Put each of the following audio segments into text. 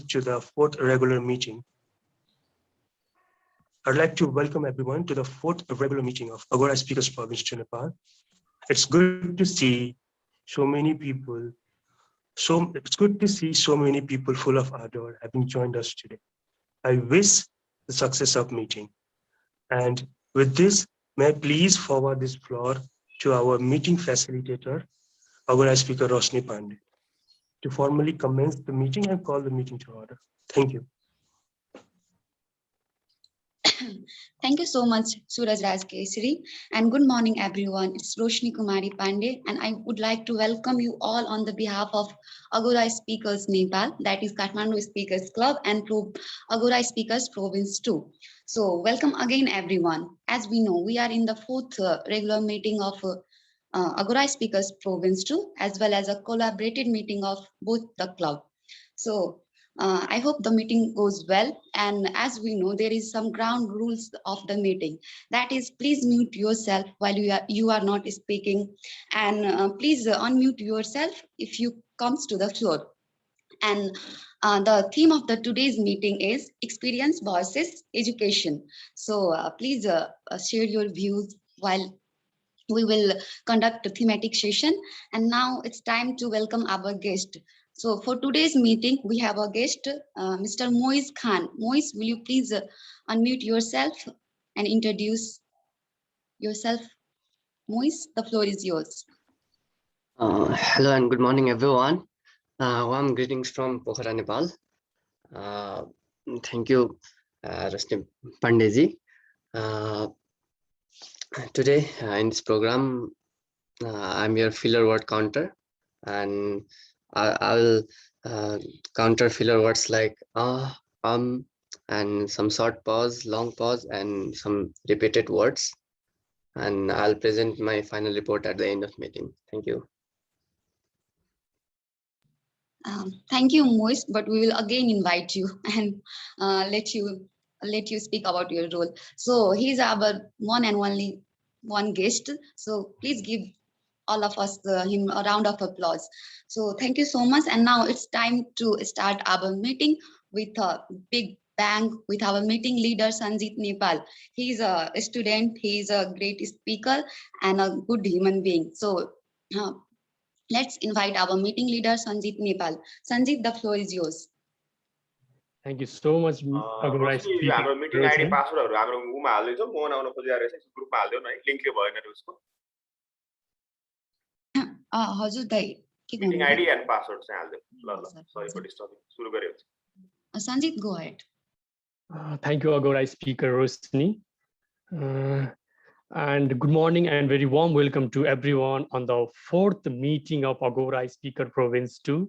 to the fourth regular meeting. I'd like to welcome everyone to the fourth regular meeting of Agora Speakers Province to Nepal. It's good to see so many people. It's good to see so many people full of ardor having joined us today. I wish the success of meeting. And with this, may I please forward this floor to our meeting facilitator, Agora Speaker Roshni Pandey, to formally commence the meeting and call the meeting to order. Thank you. Thank you so much, Suraj Raj Kesari, and good morning, everyone. It's Roshni Kumari Pandey, and I would like to welcome you all on the behalf of Agora Speakers Nepal, that is Kathmandu Speakers Club and Agora Speakers Province 2. So, welcome again, everyone. As we know, we are in the fourth regular meeting of Agora Speakers Province 2, as well as a collaborated meeting of both the club. So, I hope the meeting goes well. And as we know, there is some ground rules of the meeting. That is, please mute yourself while you are not speaking, and please unmute yourself if you comes to the floor. And the theme of the today's meeting is experience versus education. So please share your views while we will conduct a thematic session. And now it's time to welcome our guest. So for today's meeting, we have a guest, Mr. Moiz Khan. Moiz, will you please unmute yourself and introduce yourself? Moiz, the floor is yours. Hello and good morning, everyone. Warm greetings from Pokhara, Nepal. Thank you, Roshni Pandeyji. Today in this program, I'm your filler word counter, and I'll counter filler words like and some short pause, long pause, and some repeated words. And I'll present my final report at the end of meeting. Thank you. Thank you, Moiz, but we will again invite you and let you speak about your role. So he's our one and only one guest. So please give all of us him a round of applause. So thank you so much. And now it's time to start our meeting with a big bang with our meeting leader, Sanjeet Nepal. He's a student, he's a great speaker and a good human being. So let's invite our meeting leader, Sanjeet Nepal. Sanjeet, the floor is yours. Thank you so much, Agora speaker. हाम्रो meeting ID पासवर्डहरु हाम्रो उमा हाल्दैछौ मोहन आउन खोजिरहेको रहेछ ग्रुपमा हाल्दियौ न है लिंकले भएन रे उसको हजुर दाइ के भन्नु मिटिङ आइडी एन्ड पासवर्ड चाहिँ हाल्दियौ ल ल सरी फर डिस्टर्बिङ सुरु गरे हुन्छ Sanjeet, go ahead. Thank you, Agora speaker Rosni. And good morning and very warm welcome to everyone on the fourth meeting of Agora Speaker Province 2.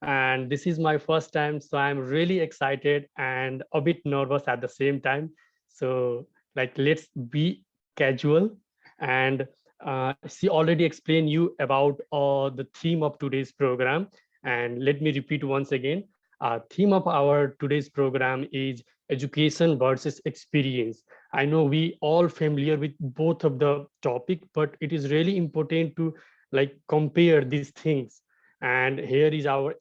And this is my first time, so I'm really excited and a bit nervous at the same time. So let's be casual. And she already explained you about the theme of today's program. And let me repeat once again, theme of our today's program is education versus experience. I know we all familiar with both of the topic, but it is really important to compare these things. And here is our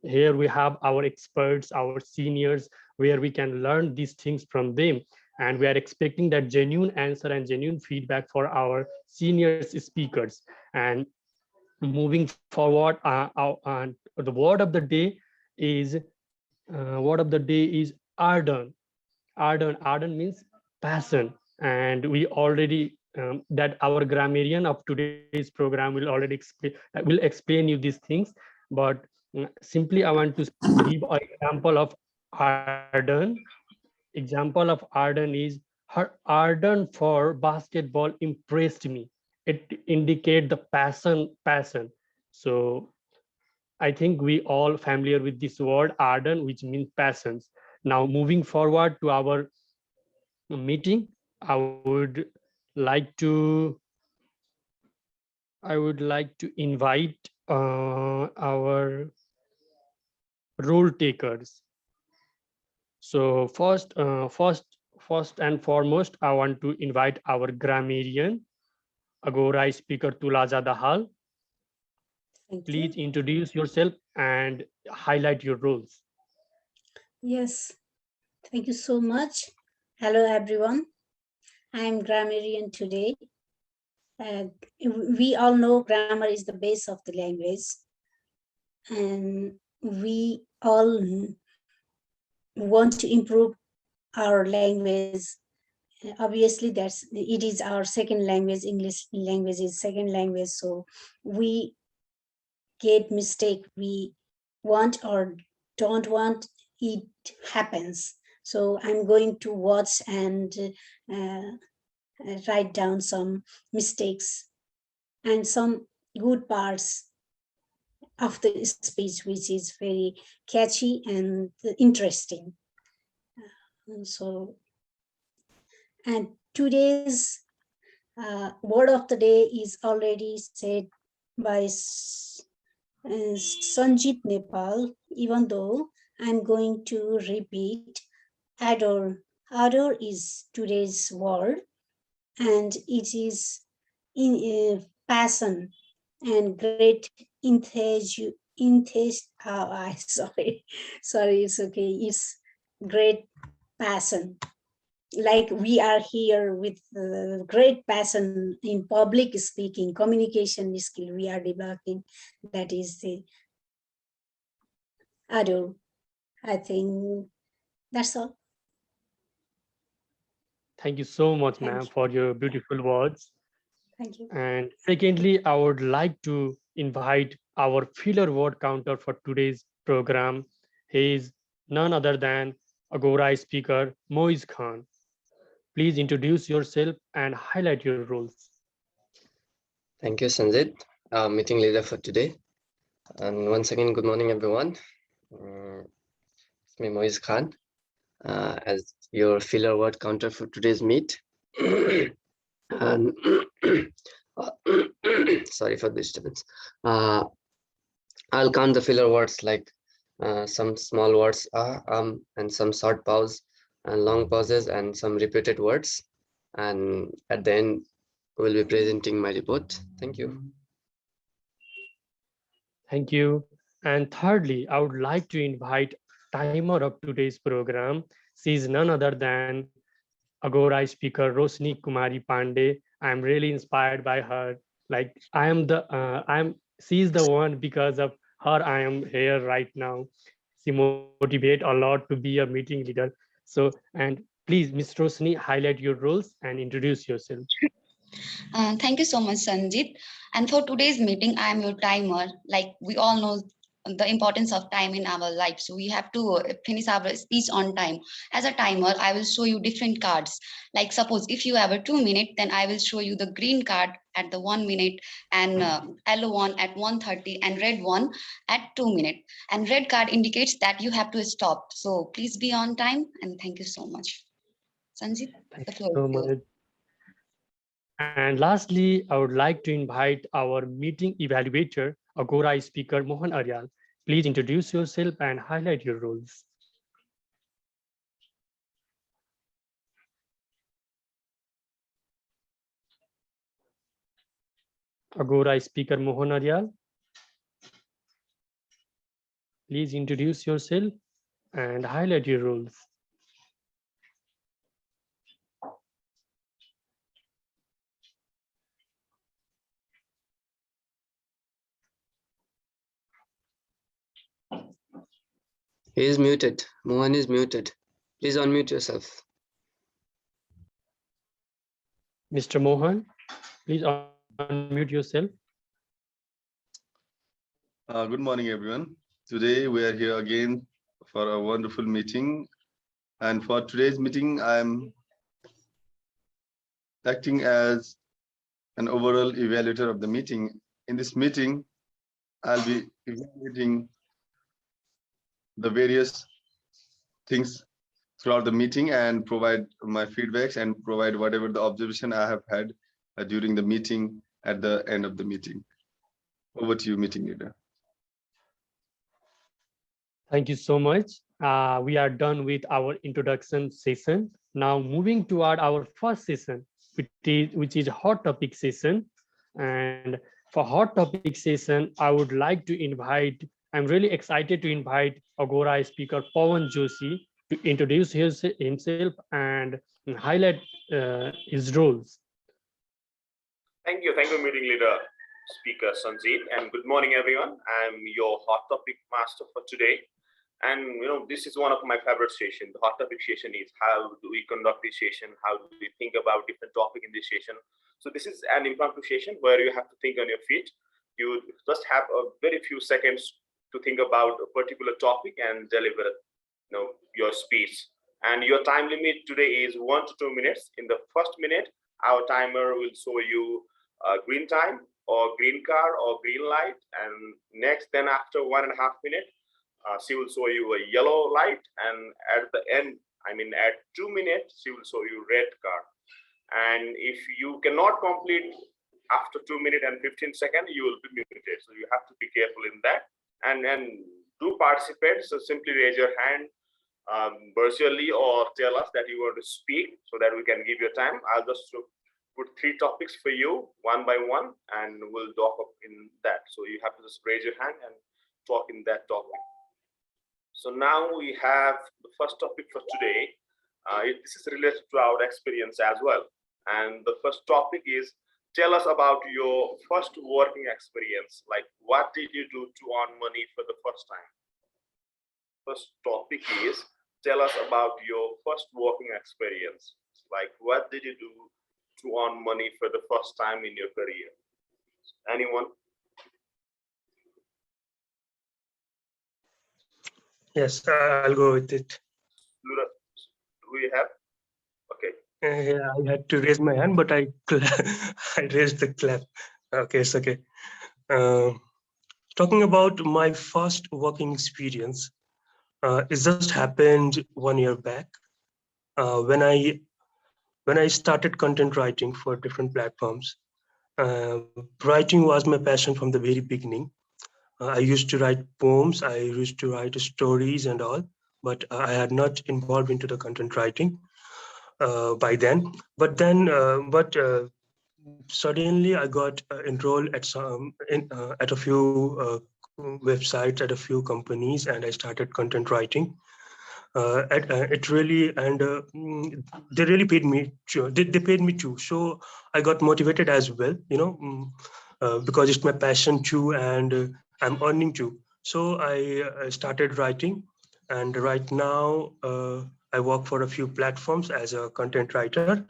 here we have our experts, our seniors, where we can learn these things from them. And we are expecting that genuine answer and genuine feedback for our seniors speakers. And moving forward, the word of the day is ardent. Ardent means passion, and we already that our grammarian of today's program will already explain you these things. But simply I want to give an example of ardent. Example of ardent is her ardent for basketball impressed me. It indicate the passion. So I think we all familiar with this word ardent, which means passions. Now moving forward to our meeting, I would like to invite our role takers. So first and foremost, I want to invite our grammarian, Agora speaker Tulaja Dahal. Please introduce yourself and highlight your roles. Yes, thank you so much. Hello, everyone. I'm grammarian today. We all know grammar is the base of the language, and we all want to improve our language. Obviously, it is our second language. English language is second language, so we get mistake. We want or don't want, it happens. So I'm going to watch and write down some mistakes and some good parts of the speech, which is very catchy and interesting. And today's word of the day is already said by Sanjeet Nepal, even though I'm going to repeat adore. Adore is today's word, and it is in passion and great sorry, it's okay. It's great passion. Like we are here with great passion in public speaking, communication skill we are developing. That is the adore. I think that's all. Thank you so much, Thank ma'am, you. for your beautiful words. Thank you. And secondly, I would like to invite our filler word counter for today's program. He is none other than Agora speaker Moiz Khan. Please introduce yourself and highlight your roles. Thank you, Sanjeet, meeting leader for today. And once again, good morning, everyone. It's me, Moiz Khan, as your filler word counter for today's meet. And sorry for the disturbance. I'll count the filler words like some small words, and some short pause and long pauses and some repeated words. And at the end, we'll be presenting my report. Thank you. Thank you. And thirdly, I would like to invite timer of today's program. She is none other than Agora speaker Rosni Kumari Pandey. I'm really inspired by her. Like she's the one, because of her I am here right now. She motivate a lot to be a meeting leader. So, and please, Ms. Rosni, highlight your roles and introduce yourself. Thank you so much, Sanjeet. And for today's meeting, I am your timer. Like we all know the importance of time in our life. So we have to finish our speech on time. As a timer, I will show you different cards. Like suppose if you have a 2 minute, then I will show you the green card at the 1 minute, and yellow one at 1:30, and red one at 2 minute. And red card indicates that you have to stop. So please be on time, and thank you so much. Sanjeet, the floor So is yours. much. And lastly, I would like to invite our meeting evaluator, Agora speaker Mohan Aryal. Please introduce yourself and highlight your roles. Agora speaker Mohan Aryal. Please introduce yourself and highlight your roles. He is muted. Mohan is muted. Please unmute yourself. Mr. Mohan, please unmute yourself. Good morning, everyone. Today we are here again for a wonderful meeting. And for today's meeting, I'm acting as an overall evaluator of the meeting. In this meeting, I'll be evaluating the various things throughout the meeting and provide my feedbacks and provide whatever the observation I have had during the meeting at the end of the meeting. Over to you, meeting leader. Thank you so much. We are done with our introduction session. Now moving toward our first session, which is hot topic session. And for hot topic session, I would like to invite I'm really excited to invite Agora speaker Pawan Joshi to introduce himself and highlight his roles. Thank you, meeting leader, speaker Sanjeet, and good morning, everyone. I'm your hot topic master for today. And this is one of my favorite sessions. The hot topic session is how do we conduct this session? How do we think about different topic in this session? So this is an impromptu session where you have to think on your feet. You just have a very few seconds to think about a particular topic and deliver your speech. And your time limit today is 1 to 2 minutes. In the first minute, our timer will show you green time or green car or green light. And next, then after 1.5 minutes, she will show you a yellow light. And at the end, at 2 minutes, she will show you red car. And if you cannot complete after 2 minutes and 15 seconds, you will be muted. So you have to be careful in that. And do participate. So simply raise your hand virtually or tell us that you want to speak so that we can give you time. I'll just put 3 topics for you one by one, and we'll talk in that. So you have to just raise your hand and talk in that topic. So now we have the first topic for today. This is related to our experience as well. And the first topic is, tell us about your first working experience. Like, what did you do to earn money for the first time? First topic is, tell us about your first working experience. Like, what did you do to earn money for the first time in your career? Anyone? Yes, I'll go with it. Do we have? Okay. Yeah, I had to raise my hand, but I raised the clap. Okay, it's okay. Talking about my first working experience, it just happened 1 year back when I started content writing for different platforms. Writing was my passion from the very beginning. I used to write poems, I used to write stories and all, but I had not involved into the content writing by then. But suddenly I got enrolled at at a few websites, at a few companies, and I started content writing. It really, and they really paid me. They paid me too, so I got motivated as well. Because it's my passion too, and I'm earning too. So I started writing, and right now I work for a few platforms as a content writer.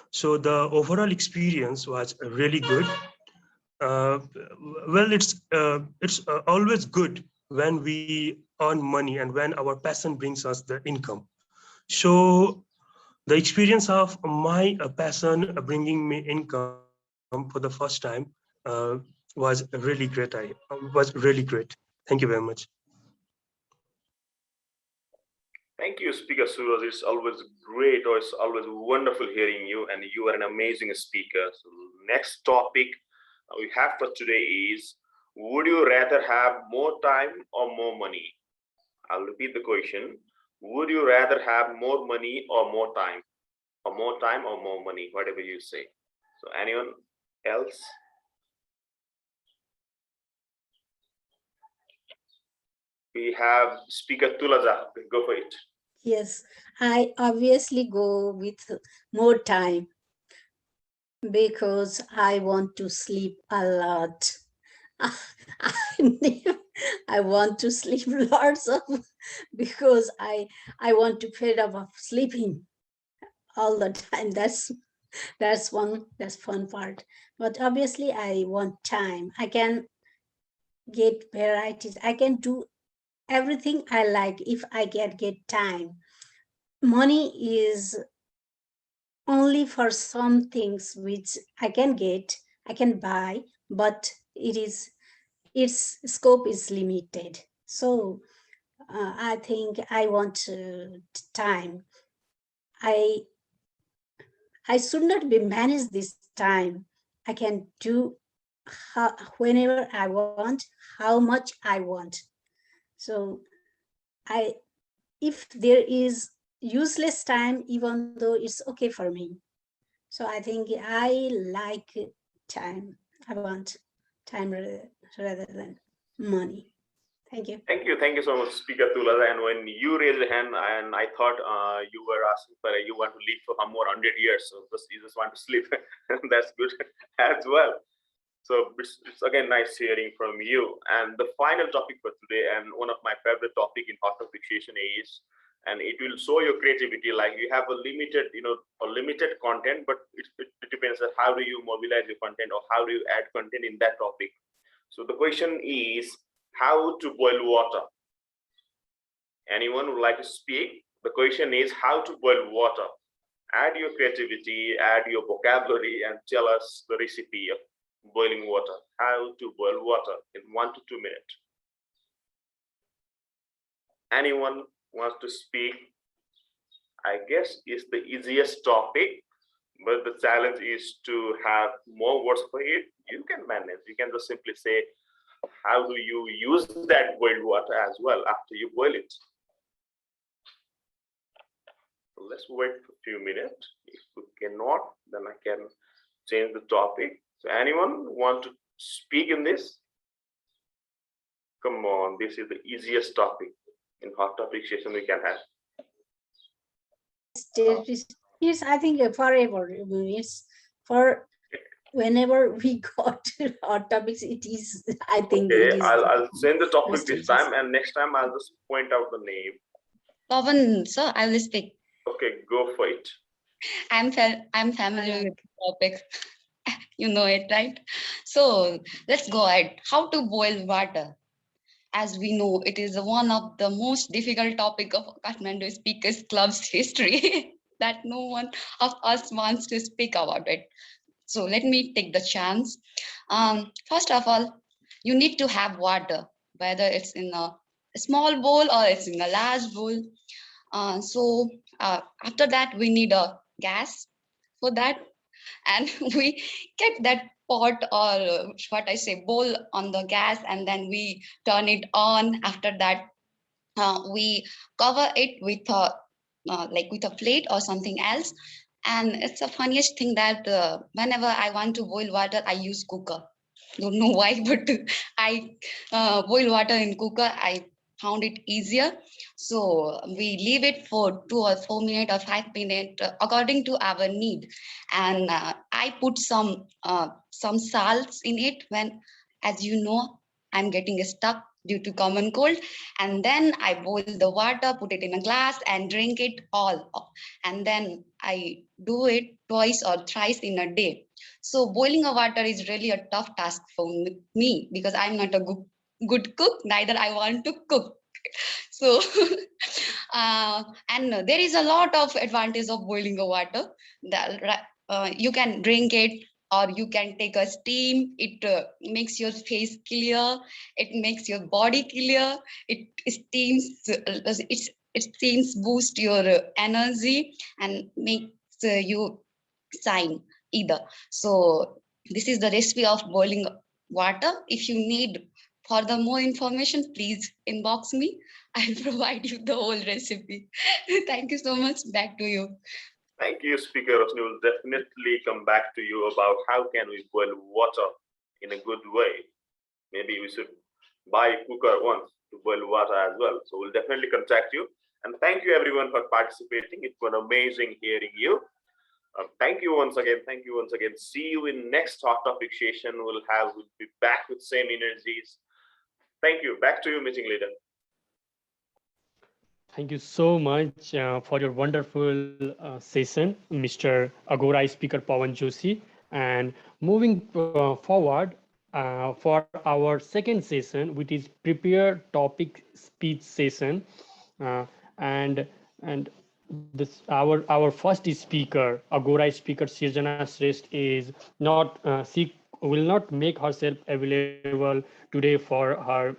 So the overall experience was really good. Well, it's always good when we earn money and when our passion brings us the income. So the experience of my passion bringing me income for the first time was really great. Was really great. Thank you very much. Thank you, Speaker Suraj. It's always great, or it's always wonderful hearing you, and you are an amazing speaker. So next topic we have for today is, would you rather have more time or more money? I'll repeat the question. Would you rather have more money or more time? Or more time or more money, whatever you say. So anyone else? We have Speaker Tulaja. Go for it. Yes, I obviously go with more time because I want to sleep a lot. I want to sleep lots of because I want to fed up of sleeping all the time. That's fun part. But obviously I want time. I can get varieties. I can do everything I like if I get time. Money is only for some things which I can get, I can buy, but its scope is limited. So I think I want time. I should not be manage this time. I can do whenever I want, how much I want. So if there is useless time, even though it's okay for me. So I think I like time. I want time rather than money. Thank you. Thank you so much, Speaker Tulada. And when you raised your hand, and I thought you were asking for you want to live for some more 100 years, so you just want to sleep. That's good as well. So it's again nice hearing from you. And the final topic for today, and one of my favorite topic in hot fixation is, and it will show your creativity. Like you have a limited, a limited content, but it depends on how do you mobilize your content or how do you add content in that topic. So the question is how to boil water. Anyone would like to speak? The question is how to boil water. Add your creativity, add your vocabulary, and tell us the recipe of boiling water. How to boil water in 1 to 2 minutes. Anyone wants to speak? I guess it's the easiest topic, but the challenge is to have more words for it. You can manage. You can just simply say, how do you use that boiled water as well after you boil it? So let's wait for a few minutes. If we cannot, then I can change the topic. So anyone want to speak in this? Come on, this is the easiest topic in hot topic session we can have. Yes, I think forever. It's for whenever we got to hot topics, it is, I think. Okay, it is I'll send the topic most this easiest. time, and next time I'll just point out the name. Pavan, sir, I will speak. Okay, go for it. I'm familiar with the topic. You know it, right? So let's go ahead. How to boil water. As we know, it is one of the most difficult topic of Kathmandu Speakers Club's history that no one of us wants to speak about it. So let me take the chance. First of all, you need to have water, whether it's in a small bowl or it's in a large bowl. After that, we need a gas for that. And we get that pot or what I say bowl on the gas, and then we turn it on. After that, we cover it with a with a plate or something else. And it's the funniest thing that whenever I want to boil water, I use cooker. Don't know why, but I boil water in cooker. I found it easier. So we leave it for 2 or 4 minutes or 5 minutes according to our need. And I put some salts in it when, as you know, I'm getting stuck due to common cold. And then I boil the water, put it in a glass and drink it all. And then I do it twice or thrice in a day. So boiling a water is really a tough task for me because I'm not a good cook, neither I want to cook. So, and there is a lot of advantage of boiling a water. That you can drink it, or you can take a steam. It makes your face clear. It makes your body clear. It steams. It steams boost your energy and makes you shine either. So this is the recipe of boiling water. If you need further more information, please inbox me. I'll provide you the whole recipe. Thank you so much. Back to you. Thank you, Speaker Rosni. We'll definitely come back to you about how can we boil water in a good way. Maybe we should buy a cooker once to boil water as well. So we'll definitely contact you. And thank you everyone for participating. It's been amazing hearing you. Thank you once again. Thank you once again. See you in next hot topic session. We'll be back with same energies. Thank you. Back to you, meeting leader. Thank you so much for your wonderful session, Mr. Agora speaker Pawan Joshi. And moving forward for our second session, which is prepare topic speech session, and this our first speaker, Agora speaker Sirjana Shrestha, is not she will not make herself available today for her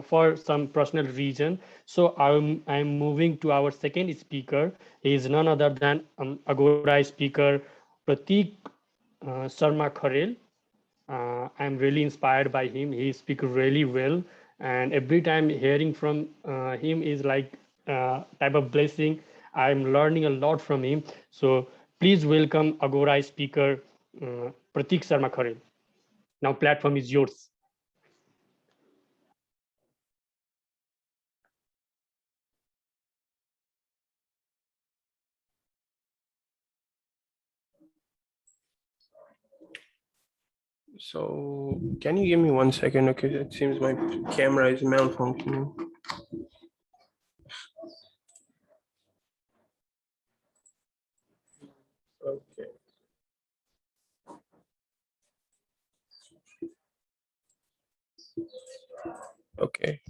for some personal reason. So I'm moving to our second speaker. He is none other than Agora speaker Pratik Sharma Kharel. I'm really inspired by him. He speaks really well, and every time hearing from him is like type of blessing. I'm learning a lot from him. So please welcome Agora speaker Pratik Sharma Kharel. Now platform is yours. So can you give me 1 second? Okay, it seems my camera is malfunctioning. Okay. Okay.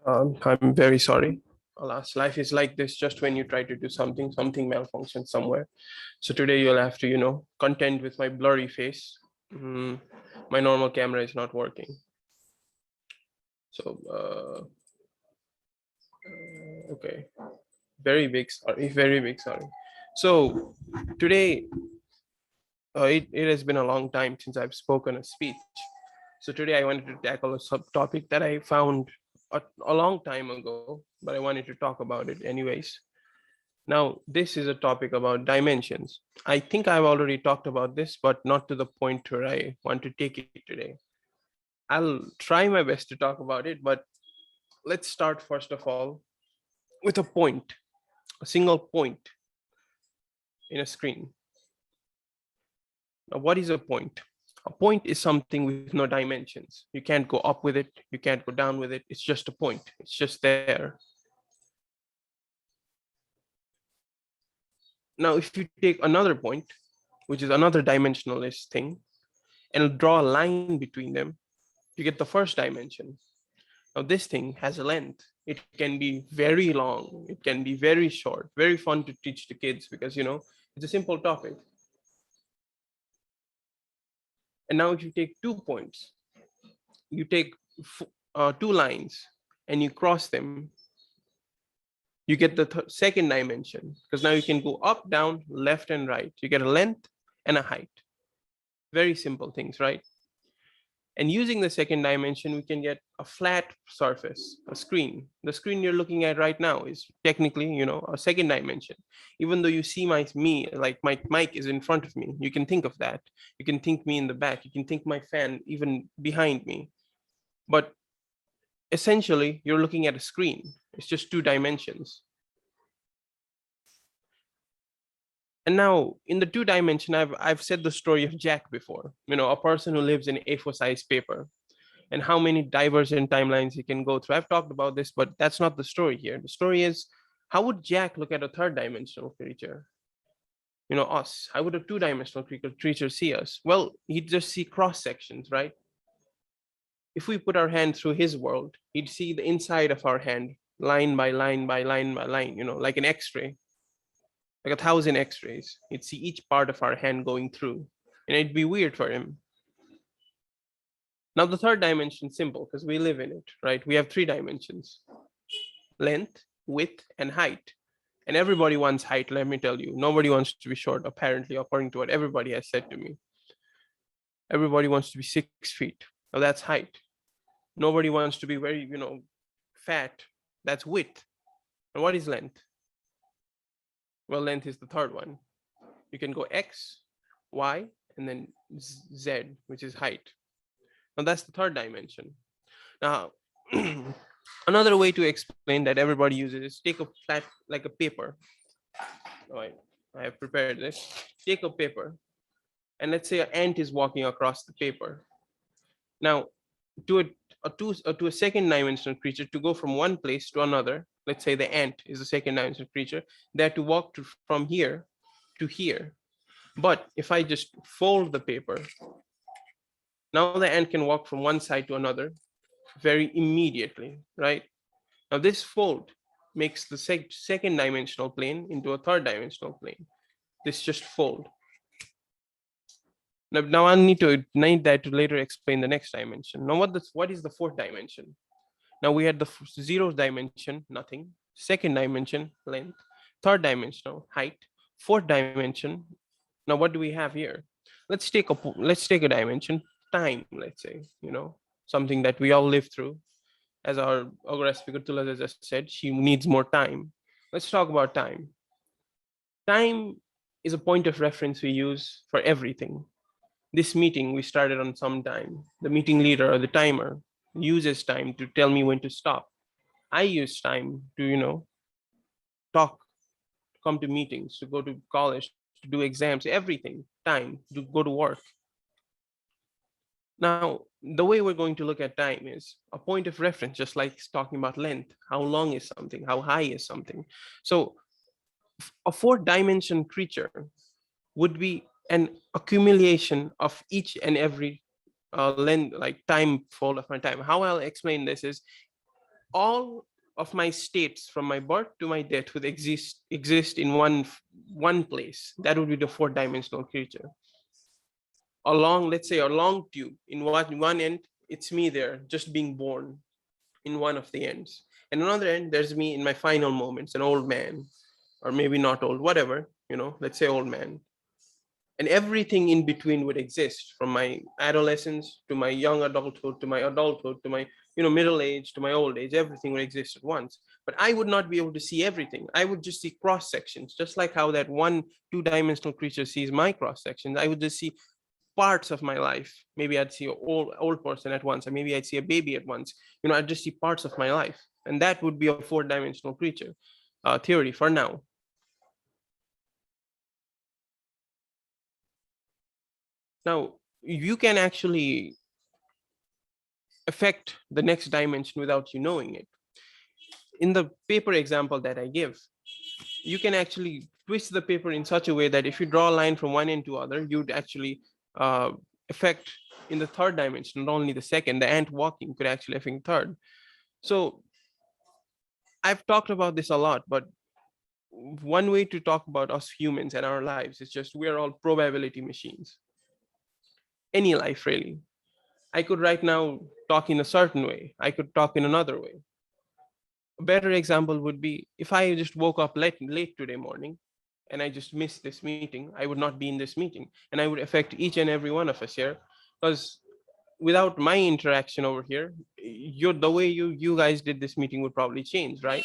I'm very sorry. Alas, life is like this. Just when you try to do something, something malfunctions somewhere. So today you'll have to, contend with my blurry face. My normal camera is not working. So, okay. Very big sorry. Very big sorry. So today, it has been a long time since I've spoken a speech. So today I wanted to tackle a subtopic that I found a long time ago, but I wanted to talk about it anyways. Now, this is a topic about dimensions. I think I've already talked about this, but not to the point where I want to take it today. I'll try my best to talk about it, but let's start first of all with a point, a single point in a screen. Now, what is a point? A point is something with no dimensions. You can't go up with it, you can't go down with it. It's just a point, it's just there. Now, if you take another point, which is another dimensionless thing, and draw a line between them, you get the first dimension. Now, this thing has a length. It can be very long, it can be very short, very fun to teach to kids because, it's a simple topic. And now if you take 2 points, you take 2 lines and you cross them, you get the second dimension, because now you can go up, down, left and right. You get a length and a height. Very simple things, right? And using the second dimension, we can get a flat surface, a screen. The screen you're looking at right now is technically, a second dimension. Even though you see me, like my mic is in front of me, you can think of that. You can think me in the back. You can think my fan even behind me. But essentially, you're looking at a screen. It's just 2 dimensions. And now in the 2 dimension, I've said the story of Jack before, a person who lives in A4 size paper and how many divergent timelines he can go through. I've talked about this, but that's not the story here. The story is, how would Jack look at a 3rd dimensional creature? Us. How would a 2-dimensional creature see us? Well, he'd just see cross sections, right? If we put our hand through his world, he'd see the inside of our hand, line by line by line by line, like an X-ray. Like 1,000 X-rays. He'd see each part of our hand going through, and it'd be weird for him. Now the 3rd dimension is simple because we live in it, right? We have 3 dimensions: length, width, and height. And everybody wants height, let me tell you. Nobody wants to be short, apparently, according to what everybody has said to me. Everybody wants to be 6 feet. Now that's height. Nobody wants to be very, fat. That's width. And what is length? Well, length is the 3rd one. You can go X, Y, and then Z, which is height. Now that's the 3rd dimension. Now, another way to explain that everybody uses is take a flat, like a paper. All right, I have prepared this. Take a paper, and let's say an ant is walking across the paper. Now, to a second dimensional creature, to go from one place to another, let's say the ant is a second dimensional creature, they have to walk from here to here. But if I just fold the paper, now the ant can walk from one side to another very immediately, right? Now this fold makes the second dimensional plane into a 3rd dimensional plane. This just fold. Now I need that to later explain the next dimension. Now what is the 4th dimension? Now we had the 0th dimension, nothing. 2nd dimension, length. 3rd dimensional, height. 4th dimension. Now what do we have here? Let's take a dimension, time, let's say, something that we all live through. As our Agora speaker Tula has just said, she needs more time. Let's talk about time. Time is a point of reference we use for everything. This meeting we started on some time. The meeting leader or the timer uses time to tell me when to stop. I use time to, talk, come to meetings, to go to college, to do exams, everything, time to go to work. Now, the way we're going to look at time is a point of reference, just like talking about length. How long is something? How high is something? So a 4-dimension creature would be an accumulation of each and every length, like time fold of my time. How I'll explain this is all of my states from my birth to my death would exist in one place. That would be the 4-dimensional creature. Let's say a long tube. In one end, it's me there, just being born in one of the ends. And another end, there's me in my final moments, an old man, or maybe not old, whatever, let's say old man. And everything in between would exist, from my adolescence to my young adulthood to my adulthood to my middle age to my old age. Everything would exist at once, but I would not be able to see everything. I would just see cross sections, just like how that 2-dimensional creature sees my cross sections. I would just see parts of my life. Maybe I'd see an old person at once, or maybe I'd see a baby at once. I'd just see parts of my life, and that would be a 4-dimensional creature theory for now. Now, you can actually affect the next dimension without you knowing it. In the paper example that I give, you can actually twist the paper in such a way that if you draw a line from one end to other, you'd actually affect in the 3rd dimension, not only the 2nd. The ant walking could actually affect 3rd. So I've talked about this a lot, but one way to talk about us humans and our lives is just we're all probability machines. Any life, really. I could right now talk in a certain way. I could talk in another way. A better example would be if I just woke up late today morning and I just missed this meeting, I would not be in this meeting, and I would affect each and every one of us here, because without my interaction over here, the way you guys did this meeting would probably change, right?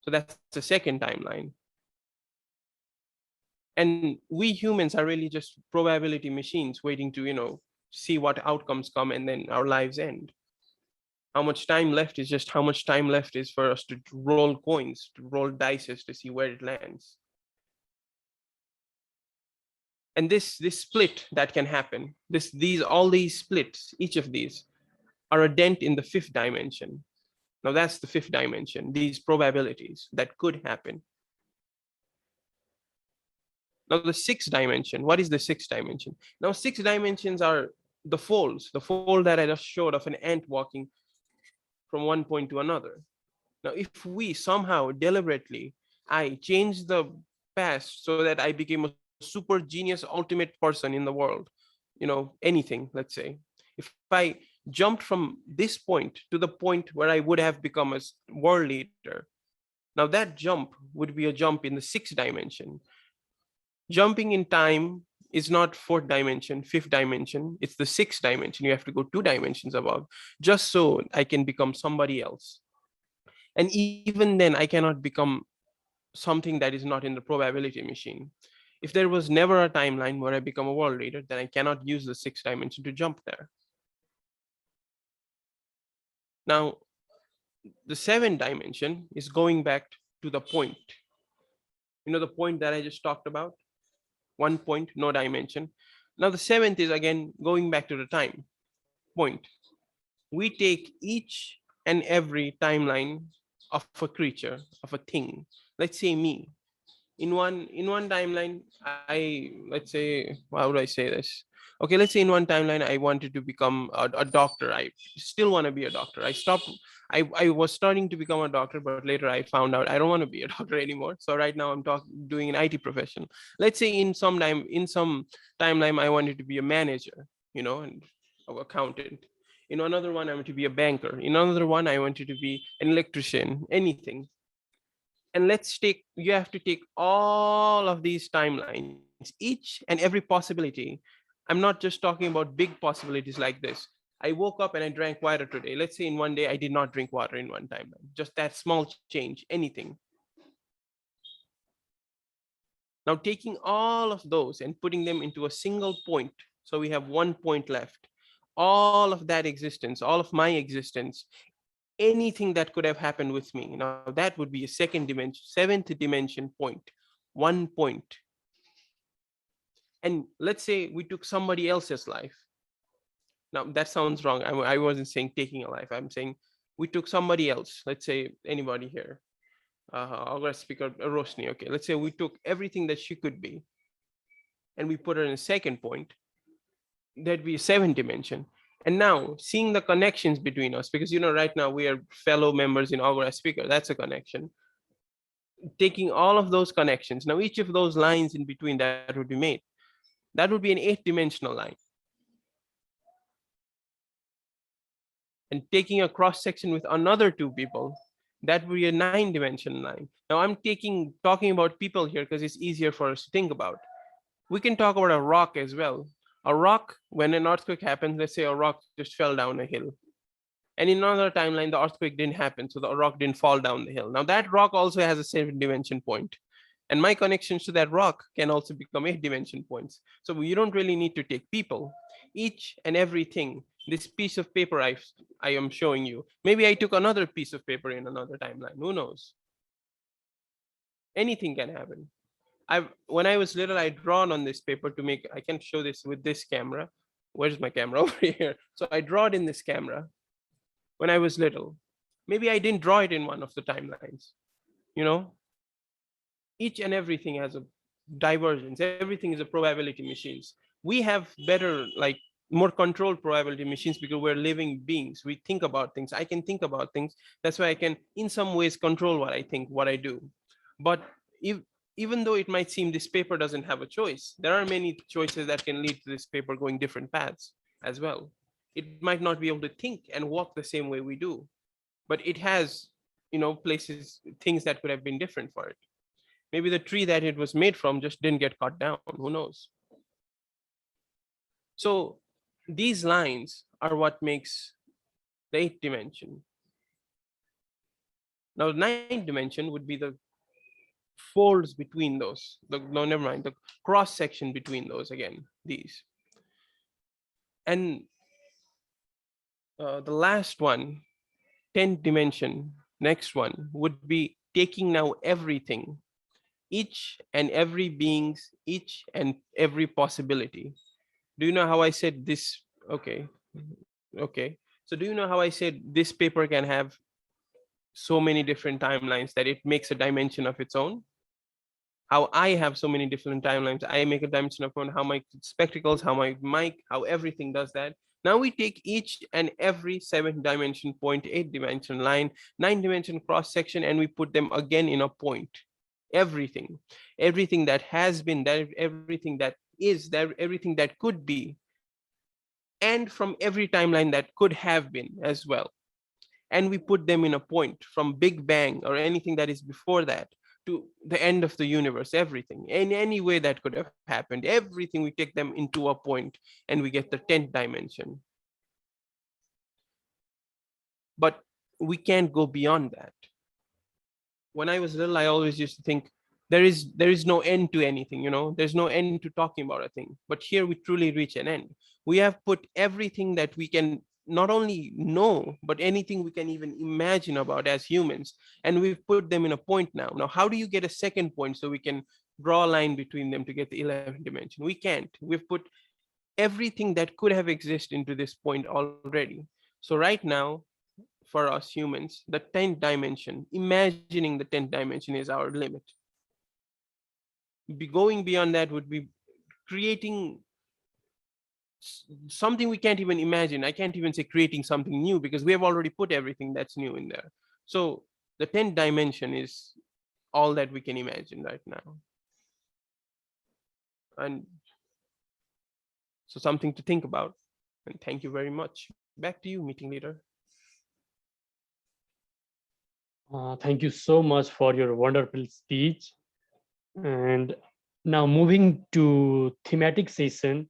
So that's the 2nd timeline. And we humans are really just probability machines waiting to, see what outcomes come, and then our lives end. How much time left is just how much time left is for us to roll coins, to roll dice to see where it lands. And this split that can happen, all these splits, each of these are a dent in the 5th dimension. Now that's the 5th dimension, these probabilities that could happen. Now the 6th dimension, what is the 6th dimension? Now 6 dimensions are the folds, the fold that I just showed of an ant walking from one point to another. Now, if we somehow deliberately, I change the past so that I became a super genius, ultimate person in the world, anything, let's say, if I jumped from this point to the point where I would have become a world leader, now that jump would be a jump in the 6th dimension. Jumping in time is not 4th dimension, 5th dimension, it's the 6th dimension. You have to go 2 dimensions above, just so I can become somebody else. And even then, I cannot become something that is not in the probability machine. If there was never a timeline where I become a world leader, then I cannot use the 6th dimension to jump there. Now, the 7th dimension is going back to the point. The point that I just talked about? 1 point, no dimension. Now the 7th is again going back to the time point. We take each and every timeline of a creature, of a thing. Let's say me. In one timeline, let's say, how would I say this? Okay, let's say in one timeline, I wanted to become a doctor. I still want to be a doctor. I was starting to become a doctor, but later I found out I don't want to be a doctor anymore. So right now I'm doing an IT profession. Let's say in some timeline, I wanted to be a manager, and an accountant. In another one, I want to be a banker. In another one, I wanted to be an electrician, anything. And you have to take all of these timelines, each and every possibility. I'm not just talking about big possibilities like this. I woke up and I drank water today. Let's say in one day, I did not drink water in one timeline. Just that small change, anything. Now taking all of those and putting them into a single point. So we have 1 point left. All of that existence, all of my existence, anything that could have happened with me. Now that would be a 7th dimension point, 1 point. And let's say we took somebody else's life. Now that sounds wrong. I wasn't saying taking a life. I'm saying we took somebody else. Let's say anybody here. Our speaker, Roshni. Okay, let's say we took everything that she could be, and we put her in a second point. That'd be a seventh dimension. And now seeing the connections between us, because right now we are fellow members in Agora speaker. That's a connection. Taking all of those connections. Now each of those lines in between that would be made. That would be an 8-dimensional line. And taking a cross section with another 2 people, that would be a 9-dimensional line. Now I'm talking about people here because it's easier for us to think about. We can talk about a rock as well. A rock, when an earthquake happens, let's say a rock just fell down a hill. And in another timeline, the earthquake didn't happen, so the rock didn't fall down the hill. Now that rock also has a 7-dimension point. And my connections to that rock can also become 8-dimension points. So you don't really need to take people. Each and everything, this piece of paper I am showing you, maybe I took another piece of paper in another timeline, who knows? Anything can happen. When I was little, I drawn on this paper to make, I can show this with this camera. Where's my camera? Over here. So I draw it in this camera when I was little. Maybe I didn't draw it in one of the timelines. Each and everything has a divergence. Everything is a probability machines. We have better, more controlled probability machines because we're living beings. We think about things. I can think about things. That's why I can, in some ways, control what I think, what I do. But even though it might seem this paper doesn't have a choice, there are many choices that can lead to this paper going different paths as well. It might not be able to think and walk the same way we do, but it has, places, things that could have been different for it. Maybe the tree that it was made from just didn't get cut down, who knows? So these lines are what makes the 8th dimension. Now the 9th dimension would be the folds between those, no, never mind, the cross section between those, again, these. And the last one, 10th dimension, next one would be taking now everything, each and every beings, each and every possibility. Do you know how I said this? Okay. So do you know how I said this paper can have so many different timelines that it makes a dimension of its own? How I have so many different timelines. I make a dimension of one, how my spectacles, how my mic, how everything does that. Now we take each and every 7th dimension point, 8th dimension line, 9th dimension cross section, and we put them again in a point. Everything that has been, that everything that is, that everything that could be, and from every timeline that could have been as well. And we put them in a point from Big Bang or anything that is before that to the end of the universe, everything, in any way that could have happened, everything, we take them into a point and we get the 10th dimension. But we can't go beyond that. When I was little, I always used to think there is no end to anything, there's no end to talking about a thing. But here we truly reach an end. We have put everything that we can not only know, but anything we can even imagine about as humans, and we've put them in a point now. Now, how do you get a second point so we can draw a line between them to get the 11th dimension? We can't. We've put everything that could have existed into this point already. So right now, for us humans, the 10th dimension, imagining the 10th dimension is our limit. Going beyond that would be creating something we can't even imagine. I can't even say creating something new because we have already put everything that's new in there. So the 10th dimension is all that we can imagine right now. And so something to think about. And thank you very much. Back to you, meeting leader. Thank you so much for your wonderful speech. And now moving to thematic session.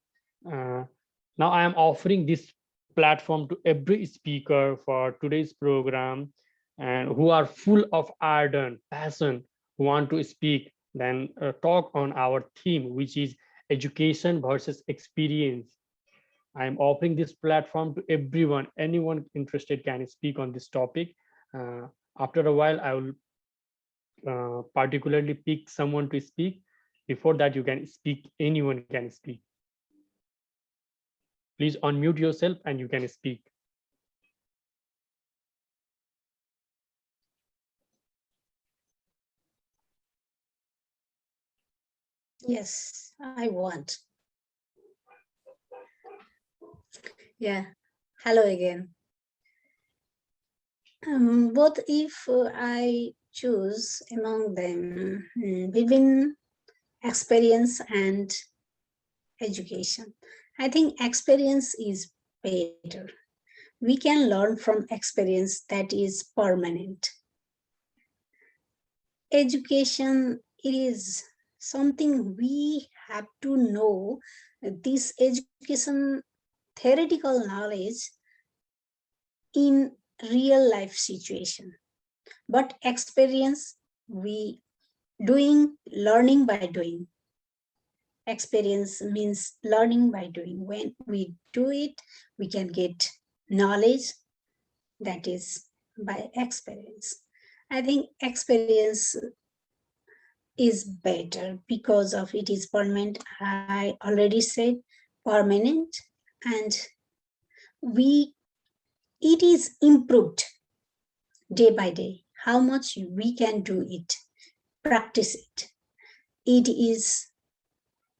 Now I am offering this platform to every speaker for today's program and who are full of ardent passion, who want to speak, then talk on our theme, which is education versus experience. I am offering this platform to everyone. Anyone interested can speak on this topic. After a while, I will particularly pick someone to speak. Before that, you can speak, anyone can speak. Please unmute yourself and you can speak. Yes, I want. Yeah. Hello again. Both if I choose among them between experience and education, I think experience is better. We can learn from experience that is permanent. Education, it is something we have to know. This education, theoretical knowledge in real life situation, but experience, we learning by doing. Experience means learning by doing. When we do it, we can get knowledge, that is by experience. I think experience is better because of it is permanent. I already said permanent, and it is improved day by day. How much we can do it, practice it. It is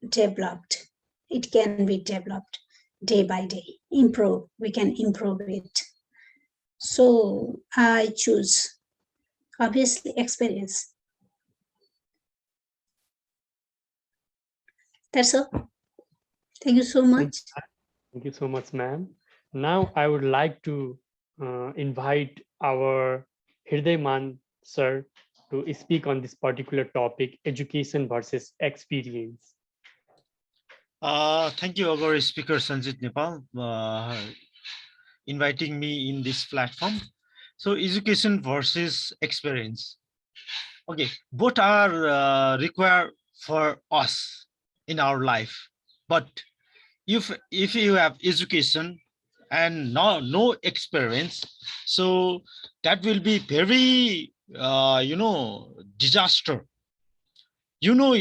developed. It can be developed day by day. Improve. We can improve it. So I choose, obviously, experience. That's all. Thank you so much. Thank you so much, ma'am. Now I would like to invite our Hridayman sir to speak on this particular topic, education versus experience. Thank you, Agora speaker Sanjeet Nepal, inviting me in this platform. So education versus experience. Okay, both are required for us in our life. But if you have education and no experience, so that will be very disaster. You learn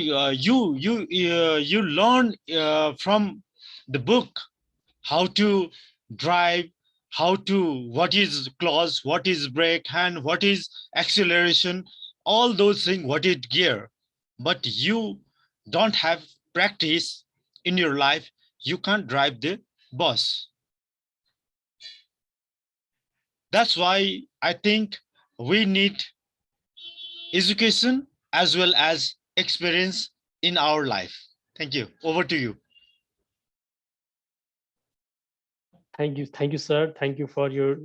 from the book how to drive, what is clutch, what is brake hand, what is acceleration, all those things, what is gear. But you don't have practice in your life, you can't drive the bus. That's why I think we need education as well as experience in our life. Thank you. Over to you. Thank you, sir. Thank you for your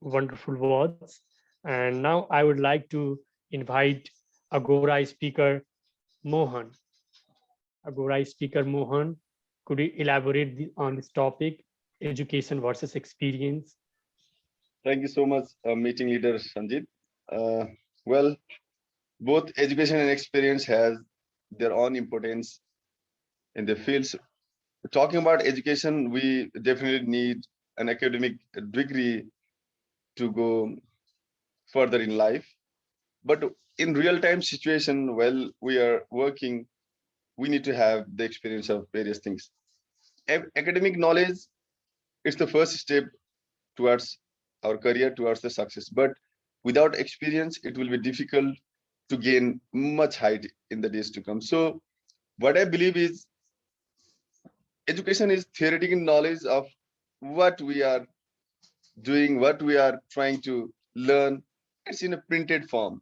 wonderful words. And now I would like to invite Agora speaker Mohan. Agora speaker Mohan, could you elaborate on this topic, education versus experience? Thank you so much, meeting leader Sanjeet. Well, both education and experience has their own importance in the fields. Talking about education, we definitely need an academic degree to go further in life. But in real-time situation, while we are working, we need to have the experience of various things. Academic knowledge is the first step towards our career, towards the success. But without experience, it will be difficult to gain much height in the days to come. So what I believe is education is theoretical knowledge of what we are doing, what we are trying to learn. It's in a printed form.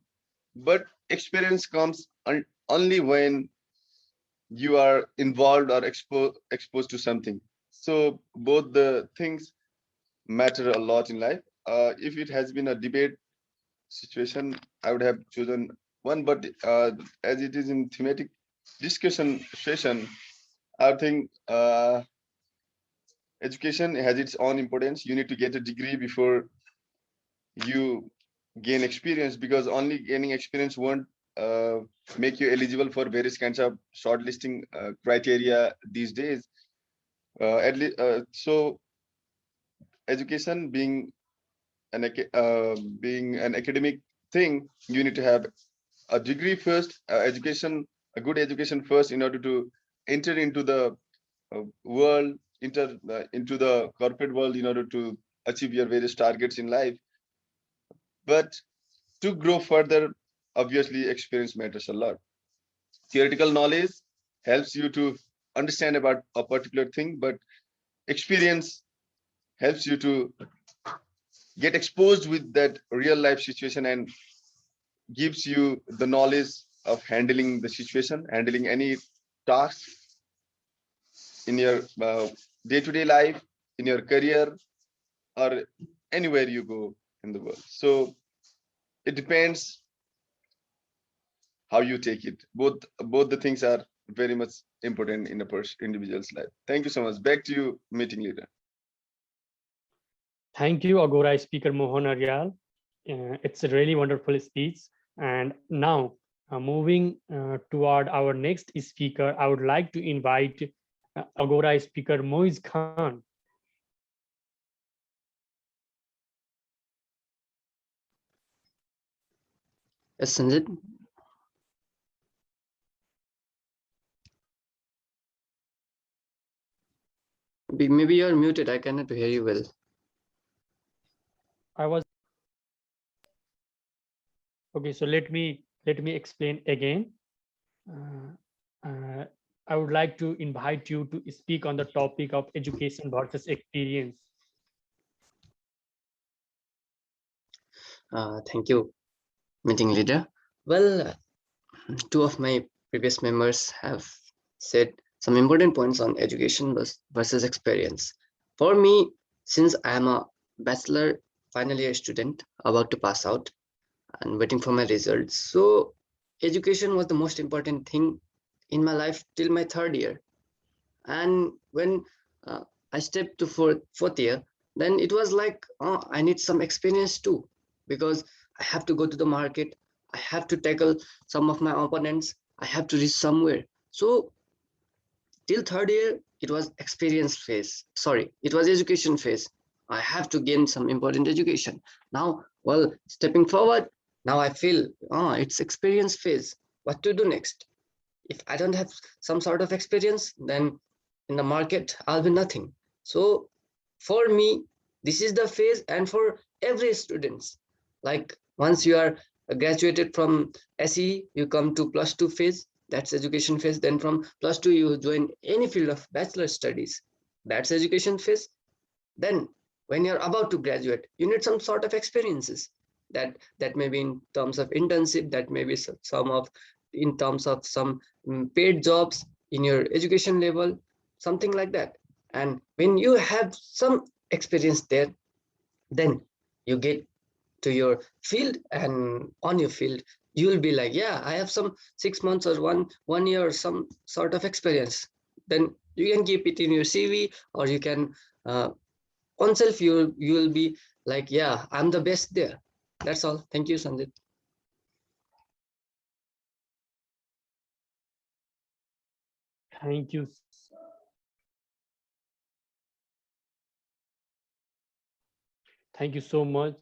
But experience comes only when you are involved or exposed to something. So both the things matter a lot in life. If it has been a debate situation, I would have chosen one, but as it is in thematic discussion session, I think education has its own importance. You need to get a degree before you gain experience, because only gaining experience won't make you eligible for various kinds of shortlisting criteria these days. So education being an academic thing, you need to have a degree first. Education a good education first in order to enter into the world, into the corporate world in order to achieve your various targets in life. But to grow further, obviously experience matters a lot. Theoretical knowledge helps you to understand about a particular thing, but experience helps you to get exposed with that real life situation and gives you the knowledge of handling the situation, handling any task in your day-to-day life, in your career, or anywhere you go in the world. So it depends how you take it. Both the things are very much important in a individual's life. Thank you so much. Back to you, meeting leader. Thank you, Agora speaker Mohan Aryal. It's a really wonderful speech. And now, moving toward our next speaker, I would like to invite Agora speaker Moiz Khan. Yes, Sanjeet. Maybe you're muted. I cannot hear you well. I was okay. So let me explain again. I would like to invite you to speak on the topic of education versus experience. Thank you, meeting leader. Well, two of my previous members have said some important points on education versus experience. For me, since I am a bachelor final year student about to pass out and waiting for my results, so education was the most important thing in my life till my third year. And when I stepped to fourth year, then it was like, oh, I need some experience too, because I have to go to the market, I have to tackle some of my opponents, I have to reach somewhere. So till third year, it was experience phase. Sorry, it was education phase. I have to gain some important education. Now, well, stepping forward, now I feel, oh, it's experience phase. What to do next? If I don't have some sort of experience, then in the market, I'll be nothing. So for me, this is the phase, and for every students, like once you are graduated from SE, you come to +2 phase, that's education phase. Then from +2, you join any field of bachelor studies, that's education phase. Then when you're about to graduate, you need some sort of experiences. That may be in terms of internship, that may be some of in terms of some paid jobs in your education level, something like that. And when you have some experience there, then you get to your field, and on your field, you will be like, yeah, I have some 6 months or one year, some sort of experience. Then you can keep it in your CV, or you can on self, you will be like, yeah, I'm the best there. That's all. Thank you, Sanjeet. Thank you. Thank you so much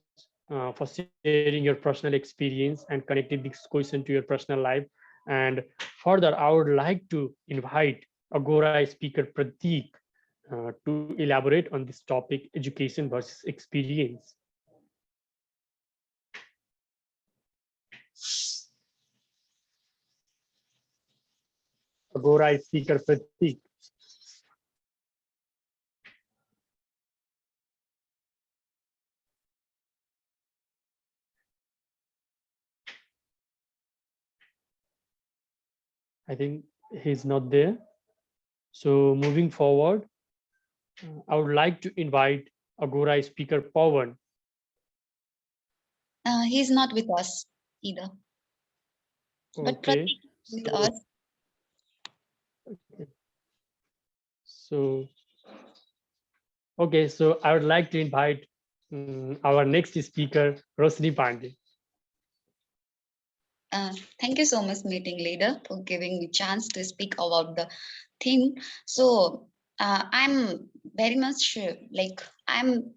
for sharing your personal experience and connecting this question to your personal life. And further, I would like to invite Agora speaker Pratik to elaborate on this topic, education versus experience. Agora speaker Pratik. I think he's not there. So moving forward, I would like to invite Agora speaker Pawan. He's not with us either. But Okay. Pratik is with us. Okay. So, okay, so I would like to invite our next speaker, Rosni Pandey. Thank you so much, meeting leader, for giving me chance to speak about the theme. So I'm very much like I'm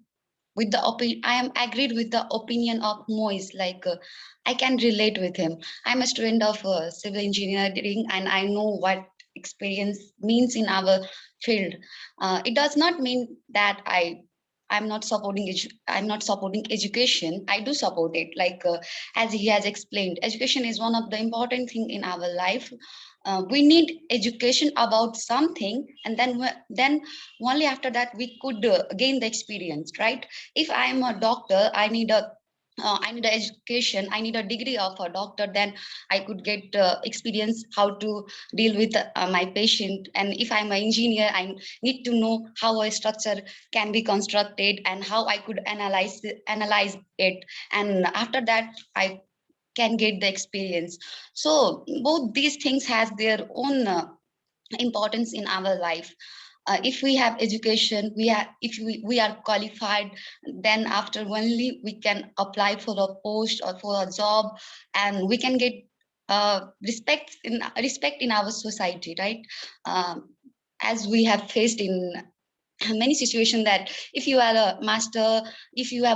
with the opinion. I am agreed with the opinion of Moise. Like I can relate with him. I'm a student of civil engineering, and I know what experience means in our field. It does not mean that I'm not supporting I'm not supporting education. I do support it. Like as he has explained, education is one of the important thing in our life. We need education about something, and then only after that we could gain the experience, right? If I am a doctor, I need an education, I need a degree of a doctor, then I could get experience how to deal with my patient. And if I'm an engineer, I need to know how a structure can be constructed and how I could analyze it. And after that, I can get the experience. So both these things has their own importance in our life. If we have education, we are qualified, then after only we can apply for a post or for a job, and we can get respect in our society, right? As we have faced in many situations, that if you have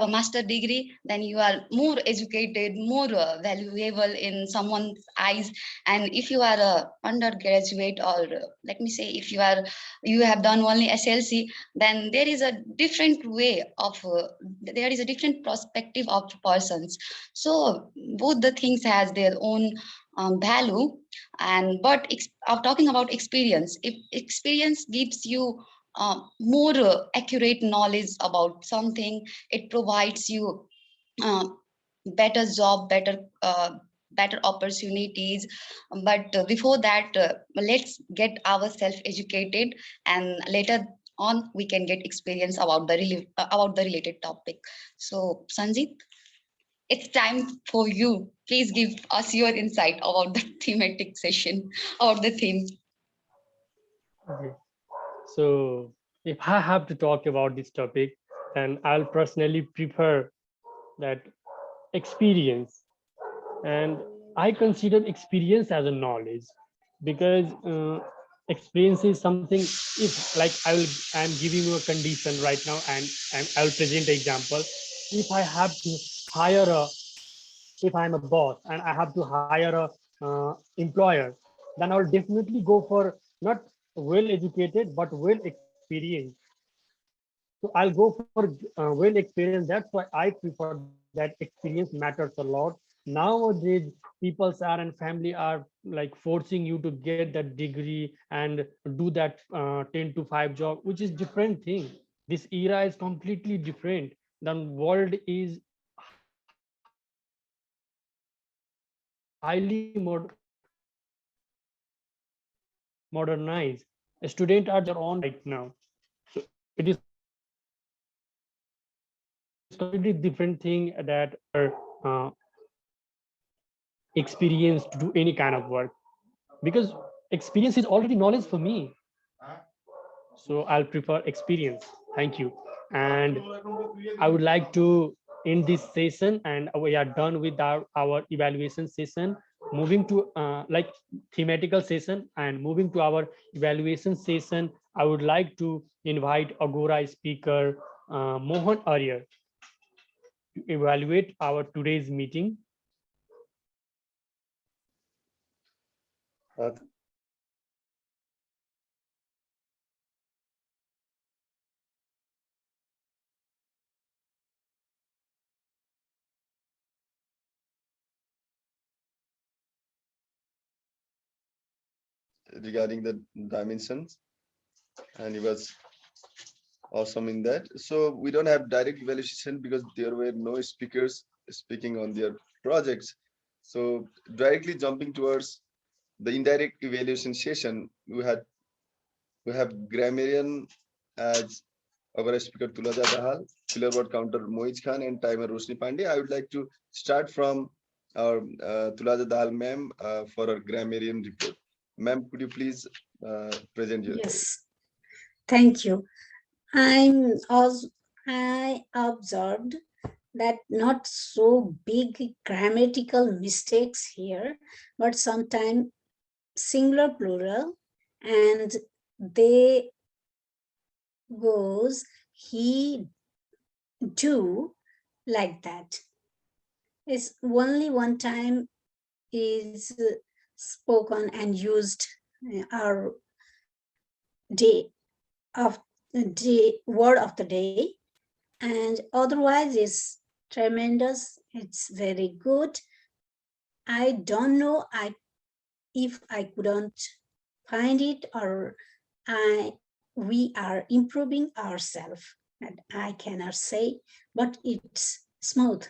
a master degree, then you are more educated, more valuable in someone's eyes. And if you are a undergraduate, or let me say, if you have done only SLC, then there is a different way of there is a different perspective of persons. So both the things has their own value. And but talking about experience, if experience gives you more accurate knowledge about something, it provides you uh, better job, better opportunities. But before that, let's get ourselves educated, and later on we can get experience about about the related topic. So Sanjeet, it's time for you. Please give us your insight about the thematic session, about the theme. Okay. So if I have to talk about this topic, then I'll personally prefer that experience. And I consider experience as a knowledge, because experience is something. If like I'm giving you a condition right now, and I'll present an example. If I have to hire if I'm a boss and I have to hire a employer, then I'll definitely go for not well educated but well experienced. So I'll go for well experienced. That's why I prefer that experience matters a lot. Nowadays, people are and family are like forcing you to get that degree and do that 10 to 5 job, which is different thing. This era is completely different. The world is highly modernized. Students are their own right now. So it is completely different thing that uh, experience to do any kind of work, because experience is already knowledge for me. So I'll prefer experience. Thank you. And I would like to end this session, and we are done with our evaluation session. Moving to like thematical session, and moving to our evaluation session, I would like to invite Agora speaker Mohan Ayer to evaluate our today's meeting. Uh, regarding the dimensions, and he was awesome in that. So we don't have direct evaluation because there were no speakers speaking on their projects. So directly jumping towards the indirect evaluation session, we have grammarian as our speaker Tulaja Dahal, filler word counter Moiz Khan, and timer Roshni Pandey. I would like to start from our Tulaja Dahal ma'am for our grammarian report. Ma'am, could you please present your? Yes, thank you. I observed that not so big grammatical mistakes here, but sometimes singular plural, and they goes he do like that. It's only one time is spoken and used our day of the word of the day, and otherwise it's tremendous. It's very good. I don't know if I couldn't find it, or we are improving ourselves. And I cannot say, but it's smooth.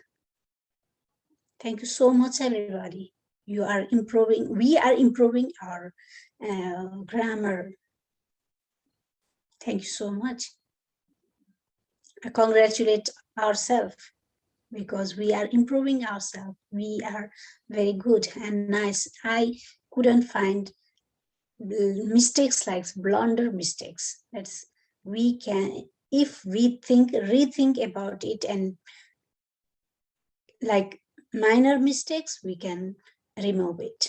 Thank you so much, everybody. You are improving. We are improving our grammar. Thank you so much. I congratulate ourselves because we are improving ourselves. We are very good and nice. I couldn't find mistakes like blunder mistakes. That's we can, if we rethink about it, and like minor mistakes, we can remove it.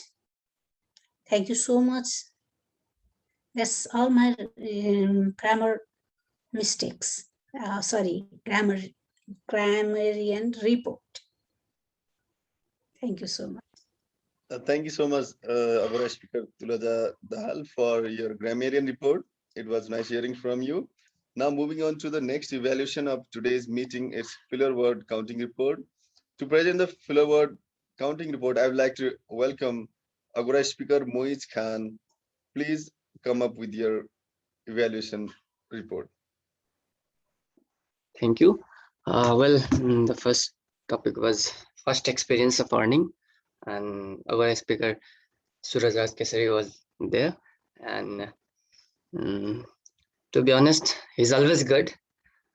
Thank you so much. That's all my grammar mistakes. Sorry, grammarian report. Thank you so much. Thank you so much, our speaker Tulaja Dal, for your grammarian report. It was nice hearing from you. Now moving on to the next evaluation of today's meeting, it's filler word counting report. To present the filler word counting report, I would like to welcome Agora speaker Moiz Khan. Please come up with your evaluation report. Thank you. The first topic was first experience of earning, and our speaker Suraj Raj Kesari was there. And to be honest, he's always good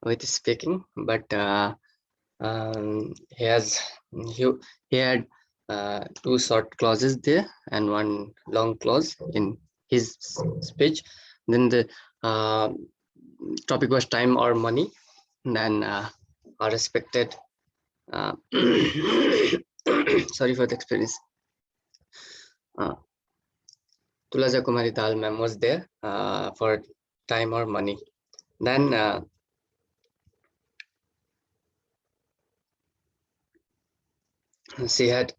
with speaking, but he had two short clauses there and one long clause in his speech. Then the topic was time or money. Then our respected sorry for the experience. Tulaja Kumari Dal ma'am was there for time or money. Then she had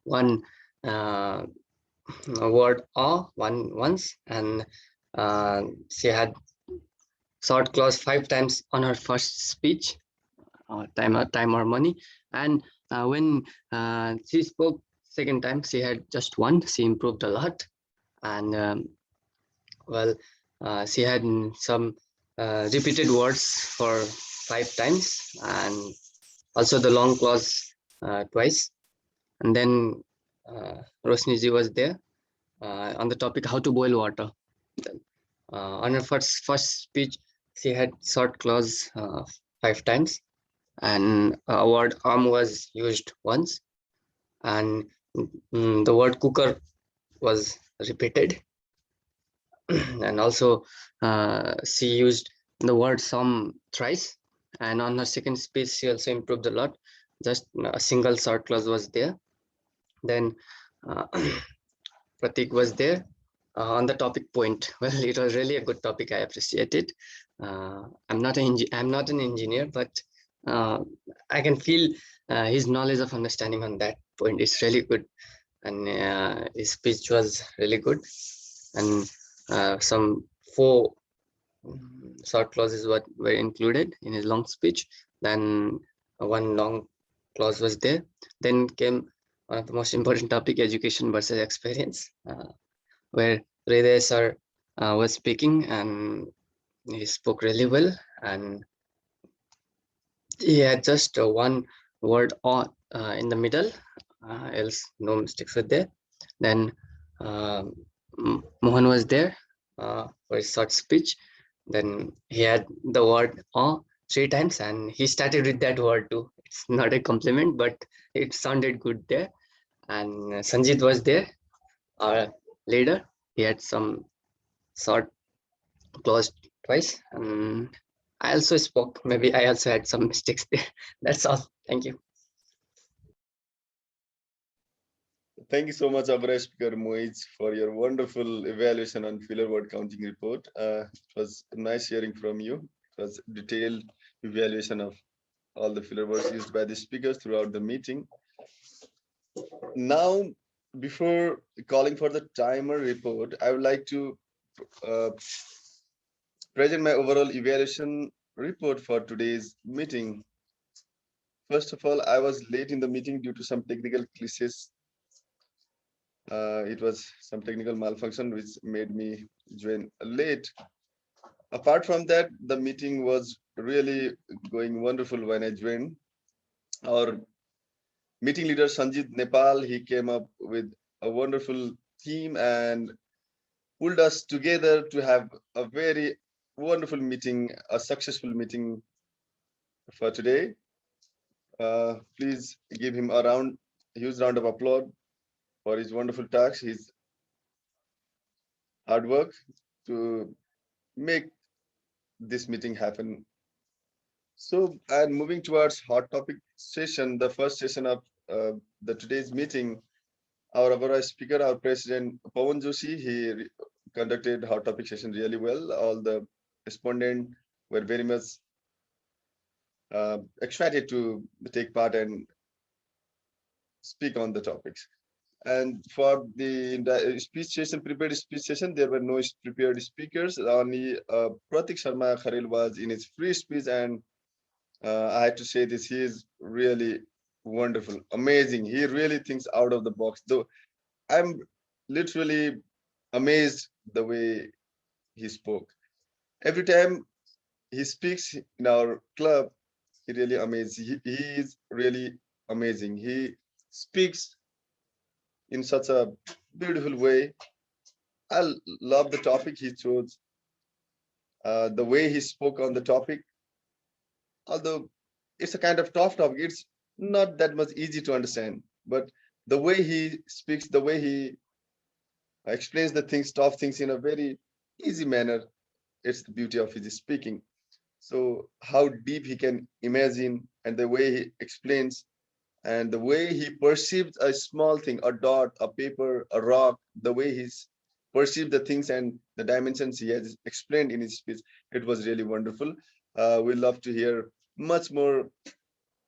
one word once, and she had short clause 5 times on her first speech, time or money. And when she spoke second time, she had just one. She improved a lot. And she had some repeated words for 5 times, and also the long clause twice. And then Roshni ji was there on the topic how to boil water. Then, on her first speech, she had short clause 5 times, and a word was used once, and the word cooker was repeated. And also she used the word some thrice, and on her second speech she also improved a lot. Just a single short clause was there. Then Pratik was there on the topic point. Well, it was really a good topic. I appreciate it. I'm not an engineer, but I can feel his knowledge of understanding on that point is really good, and his speech was really good. And some 4 short clauses were included in his long speech. Then one long clause was there. Then came one of the most important topic, education versus experience, where Hriday sir was speaking, and he spoke really well, and he had just one word on in the middle, else no mistakes were there. Then Mohan was there for his short speech. Then he had the word 3 times, and he started with that word too. It's not a compliment, but it sounded good there. And Sanjeet was there, our leader. He had some short clause twice, and I also spoke. Maybe I also had some mistakes there. That's all. Thank you. Thank you so much, Abra Speaker Moiz, for your wonderful evaluation on filler word counting report. It was nice hearing from you. It was detailed. evaluation of all the filler words used by the speakers throughout the meeting. Now, before calling for the timer report, I would like to present my overall evaluation report for today's meeting. First of all, I was late in the meeting due to some technical glitches. It was some technical malfunction which made me join late. Apart from that, the meeting was really going wonderful when I joined. Our meeting leader Sanjeet Nepal, he came up with a wonderful theme and pulled us together to have a very wonderful meeting, a successful meeting for today. Please give him a huge round of applause for his wonderful task, his hard work to make this meeting happen. So, and moving towards hot topic session, the first session of the today's meeting, our Agora speaker, our president Pawan Joshi, he conducted hot topic session really well. All the respondents were very much excited to take part and speak on the topics. And for the speech session, prepared speech session, there were no prepared speakers. Only Pratik Sharma Kharil was in his free speech, and I had to say this, he is really wonderful, amazing. He really thinks out of the box. Though I'm literally amazed the way he spoke. Every time he speaks in our club, he really amazes. He is really amazing. He speaks in such a beautiful way. I love the topic he chose, the way he spoke on the topic. Although it's a kind of tough topic, it's not that much easy to understand. But the way he speaks, the way he explains the things, tough things in a very easy manner, it's the beauty of his speaking. So how deep he can imagine, and the way he explains, and the way he perceives a small thing, a dot, a paper, a rock, the way he's perceived the things and the dimensions he has explained in his speech, it was really wonderful. We love to hear much more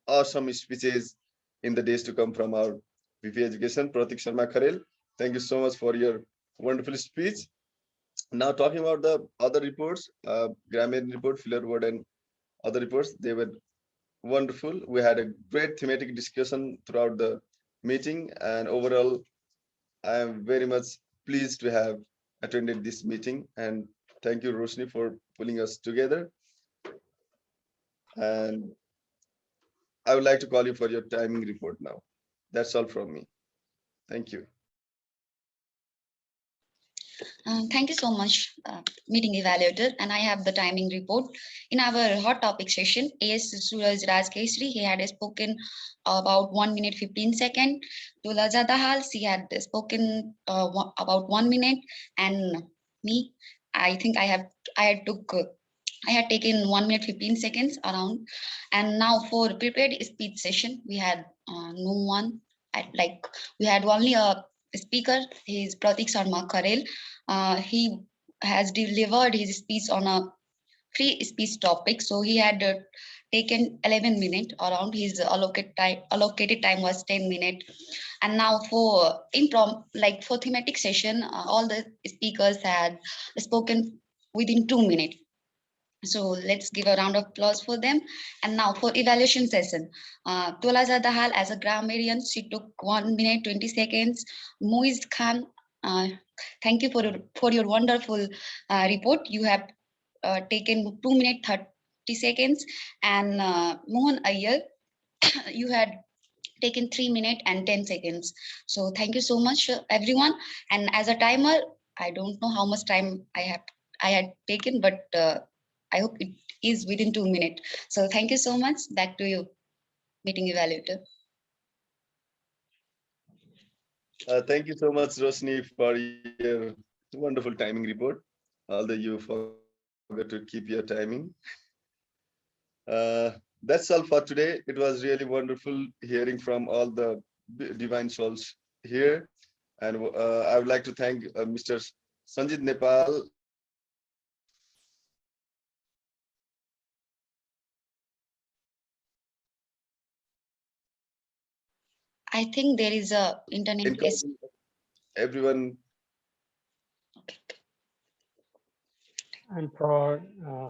awesome speeches in the days to come from our VP Education, Pratik Sharma Kharel. Thank you so much for your wonderful speech. Now talking about the other reports, grammar report, filler word, and other reports, they were wonderful. We had a great thematic discussion throughout the meeting, and overall, I am very much pleased to have attended this meeting. And thank you, Roshni, for pulling us together. And I would like to call you for your timing report now. That's all from me. Thank you. Thank you so much, meeting evaluator. And I have the timing report. In our hot topic session, AS Suraj Raj Kesri, he had spoken about 1 minute 15 seconds. Tula Zadahal, she had spoken about 1 minute. And me, I think I had taken 1 minute 15 seconds around. And now for prepared speech session, we had no one. We had only a speaker. He is Pratik Sharma Kharel. He has delivered his speech on a free speech topic. So he had taken 11 minutes around. His allocated time was 10 minutes. And now for for thematic session, all the speakers had spoken within 2 minutes. So let's give a round of applause for them. And now for evaluation session, Tolaza Dahal as a grammarian, she took 1 minute 20 seconds. Muiz Khan, thank you for your wonderful report. You have taken 2 minutes 30 seconds. And Mohan Ayer, you had taken 3 minutes and 10 seconds. So thank you so much, everyone. And as a timer, I don't know how much time I had taken, but I hope it is within 2 minutes. So thank you so much. Back to you, meeting evaluator. Thank you so much, Roshni, for your wonderful timing report. Although you forgot to keep your timing. That's all for today. It was really wonderful hearing from all the divine souls here. And I would like to thank Mr. Sanjeet Nepal I think there is a internet glitch. Everyone, And for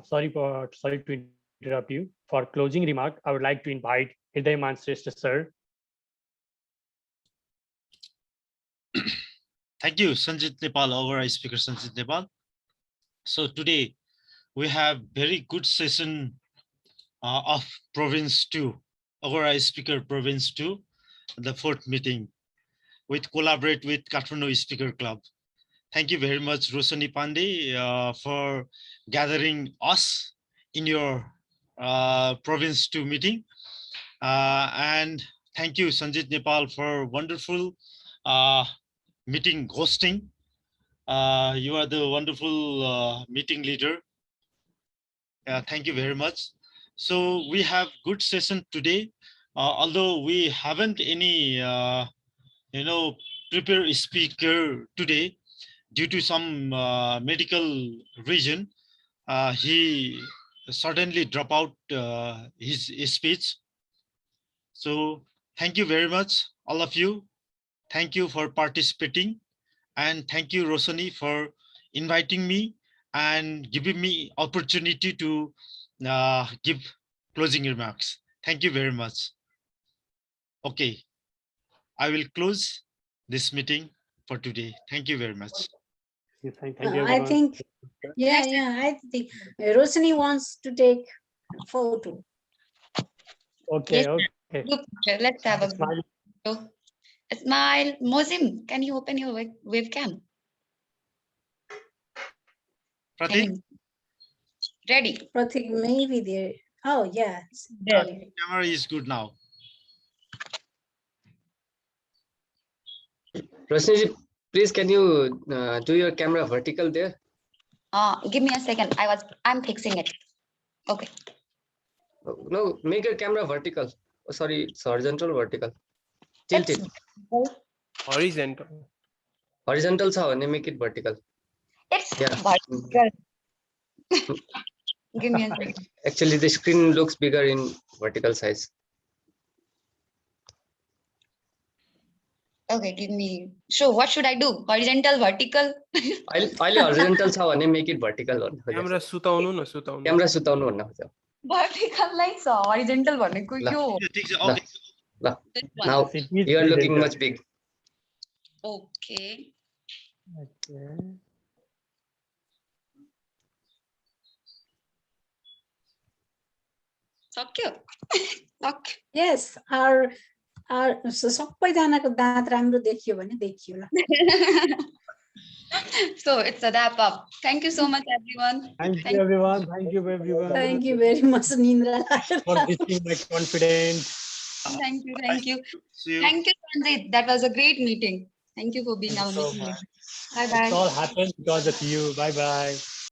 sorry to interrupt you. For closing remark, I would like to invite Hridayaman Shrestha sir. Thank you, Sanjeet Nepal, our speaker Sanjeet Nepal. So today we have very good session of Province 2, Agora speaker Province 2, the 4th meeting with collaborate with Kathmandu Speaker Club. Thank you very much, Rosani Pandey, for gathering us in your Province 2 meeting. And thank you, Sanjeet Nepal, for wonderful meeting hosting. You are the wonderful meeting leader. Thank you very much. So we have good session today, although we haven't any, prepared speaker today due to some medical reason. He suddenly dropped out his speech. So thank you very much, all of you. Thank you for participating. And thank you, Rosani, for inviting me and giving me opportunity to give closing remarks. Thank you very much. Okay, I will close this meeting for today. Thank you very much. Thank you, I everyone. think, I think Rosani wants to take photo. Okay, Yes, okay. group picture. Let's have a Smile. group. Smile. Mozim, can you open your webcam? Pratik, Ready. Pratik, maybe there. Oh, yeah. There. camera is good now. Rosni, please can you do your camera vertical there? Give me a second. I'm fixing it. Okay. No, make your camera vertical. Oh, sorry, it's horizontal, vertical. Tilt it. Horizontal. Horizontal, so make it vertical. It's Yeah. vertical. Give me a second. Actually, the screen looks bigger in vertical size. Okay, give me. So what should I do? Horizontal, vertical? I'll horizontal छ भने make it vertical one. Camera सुताउनु न सुताउनु. Camera सुताउनु भन्न खोज्यो. Vertical like so. Horizontal भनेको यो. Okay. This one. Now you are looking much big. Okay. Okay. सक्यो? सक्यो. Yes, our सबैजनाको दाँत राम्रो देखियो भने देखियो ल. So it's a wrap up. Thank you so much, everyone. Thank you, everyone. Thank you, everyone. Thank you very much, Nindra. For boosting my confidence. Thank you. Thank you. See you. Thank you, Sanjeet. That was a great meeting. Thank you for being our Thank you so meeting much. leader. Bye bye. It all happened because of you. Bye bye.